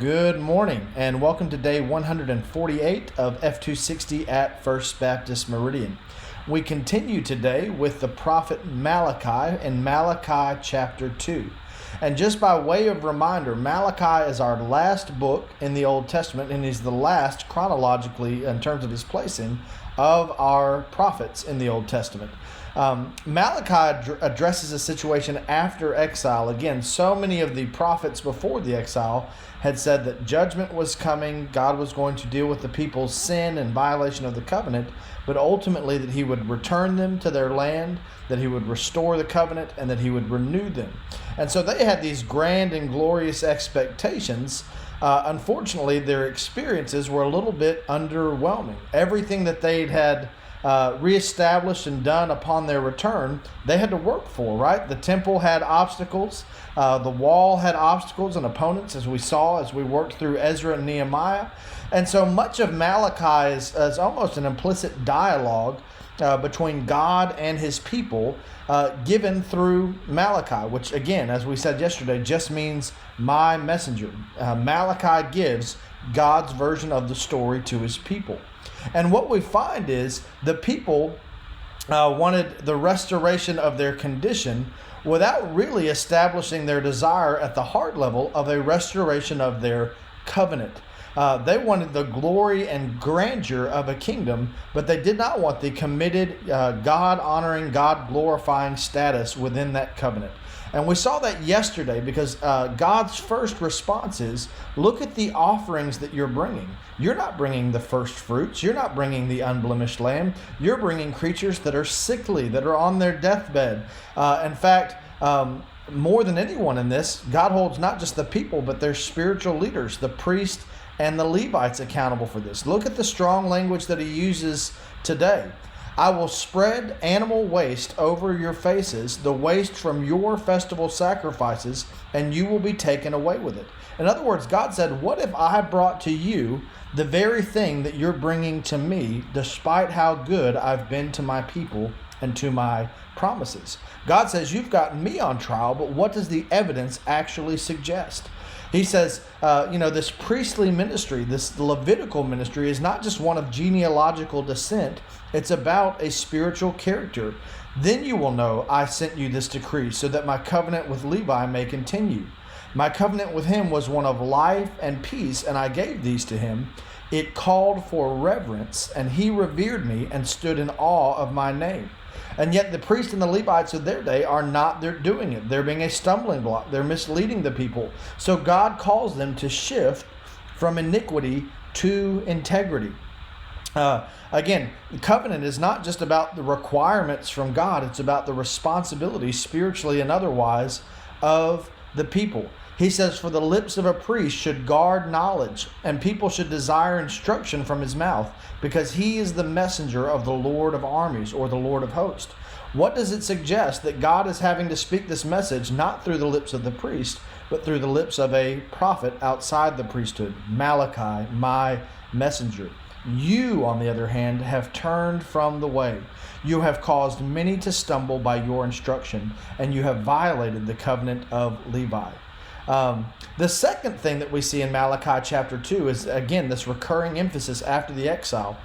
Good morning and welcome to day 148 of F260 at First Baptist Meridian. We continue today with the prophet Malachi in Malachi chapter 2. And just by way of reminder, Malachi is our last book in the Old Testament and is the last chronologically in terms of his placing of our prophets in the Old Testament. Malachi addresses a situation after exile. Again, so many of the prophets before the exile had said that judgment was coming, God was going to deal with the people's sin and violation of the covenant, but ultimately that he would return them to their land, that he would restore the covenant, and that he would renew them. And so they had these grand and glorious expectations. Unfortunately, their experiences were a little bit underwhelming. Everything that they'd had reestablished and done upon their return, they had to work for, right? The temple had obstacles. The wall had obstacles and opponents, as we saw as we worked through Ezra and Nehemiah. And so much of Malachi is almost an implicit dialogue between God and his people given through Malachi, which again, as we said yesterday, just means my messenger. Malachi gives God's version of the story to his people. And what we find is the people wanted the restoration of their condition without really establishing their desire at the heart level of a restoration of their covenant. They wanted the glory and grandeur of a kingdom, but they did not want the committed, God-honoring, God-glorifying status within that covenant. And we saw that yesterday because God's first response is, look at the offerings that you're bringing. You're not bringing the first fruits. You're not bringing the unblemished lamb. You're bringing creatures that are sickly, that are on their deathbed. In fact, more than anyone in this, God holds not just the people, but their spiritual leaders, the priests and the Levites accountable for this. Look at the strong language that he uses today. I will spread animal waste over your faces, the waste from your festival sacrifices, and you will be taken away with it. In other words, God said, what if I brought to you the very thing that you're bringing to me, despite how good I've been to my people and to my promises? God says, you've got me on trial, but what does the evidence actually suggest? He says, this priestly ministry, this Levitical ministry, is not just one of genealogical descent. It's about a spiritual character. Then you will know I sent you this decree so that my covenant with Levi may continue. My covenant with him was one of life and peace, and I gave these to him. It called for reverence, and he revered me and stood in awe of my name. And yet the priests and the Levites of their day are not doing it. They're being a stumbling block. They're misleading the people. So God calls them to shift from iniquity to integrity. Again, the covenant is not just about the requirements from God. It's about the responsibility, spiritually and otherwise, of the people. He says, for the lips of a priest should guard knowledge, and people should desire instruction from his mouth, because he is the messenger of the Lord of armies, or the Lord of hosts. What does it suggest? That God is having to speak this message not through the lips of the priest, but through the lips of a prophet outside the priesthood, Malachi, my messenger. You, on the other hand, have turned from the way. You have caused many to stumble by your instruction, and you have violated the covenant of Levi. The second thing that we see in Malachi chapter 2 is, again, this recurring emphasis after the exile.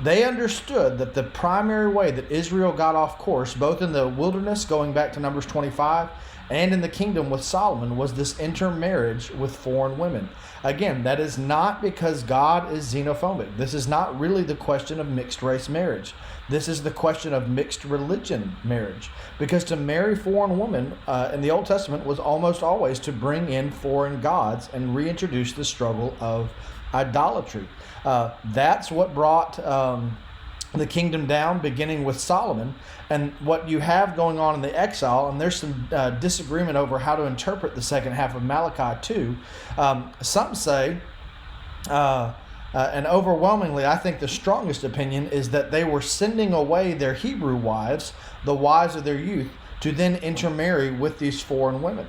They understood that the primary way that Israel got off course, both in the wilderness, going back to Numbers 25, and in the kingdom with Solomon, was this intermarriage with foreign women. Again, that is not because God is xenophobic. This is not really the question of mixed race marriage. This is the question of mixed religion marriage. Because to marry foreign women in the Old Testament was almost always to bring in foreign gods and reintroduce the struggle of idolatry. That's what brought the kingdom down, beginning with Solomon. And what you have going on in the exile, and there's some disagreement over how to interpret the second half of Malachi 2. Some say, and overwhelmingly, I think the strongest opinion is that they were sending away their Hebrew wives, the wives of their youth, to then intermarry with these foreign women.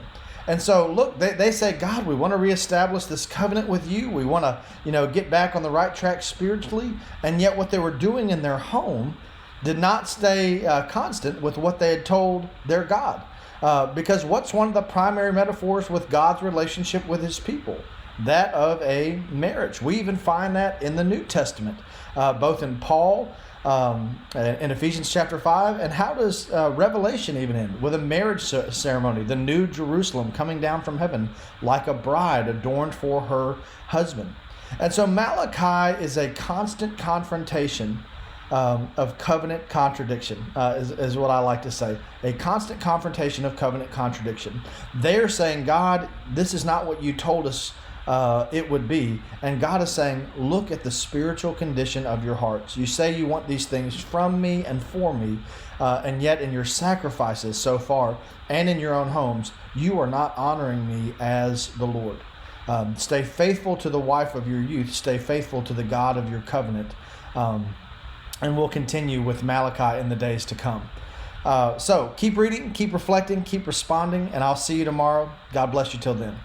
And so, look, they say, God, we want to reestablish this covenant with you. We want to, get back on the right track spiritually. And yet what they were doing in their home did not stay constant with what they had told their God. Because what's one of the primary metaphors with God's relationship with his people? that of a marriage. We even find that in the New Testament, both in Paul, in Ephesians chapter 5. And how does Revelation even end? With a marriage ceremony, the new Jerusalem coming down from heaven like a bride adorned for her husband. And so Malachi is a constant confrontation of covenant contradiction, is what I like to say. A constant confrontation of covenant contradiction. They're saying, God, this is not what you told us it would be. And God is saying, look at the spiritual condition of your hearts. You say you want these things from me and for me, and yet in your sacrifices so far and in your own homes, you are not honoring me as the Lord. Stay faithful to the wife of your youth. Stay faithful to the God of your covenant. And we'll continue with Malachi in the days to come. So keep reading, keep reflecting, keep responding, and I'll see you tomorrow. God bless you till then.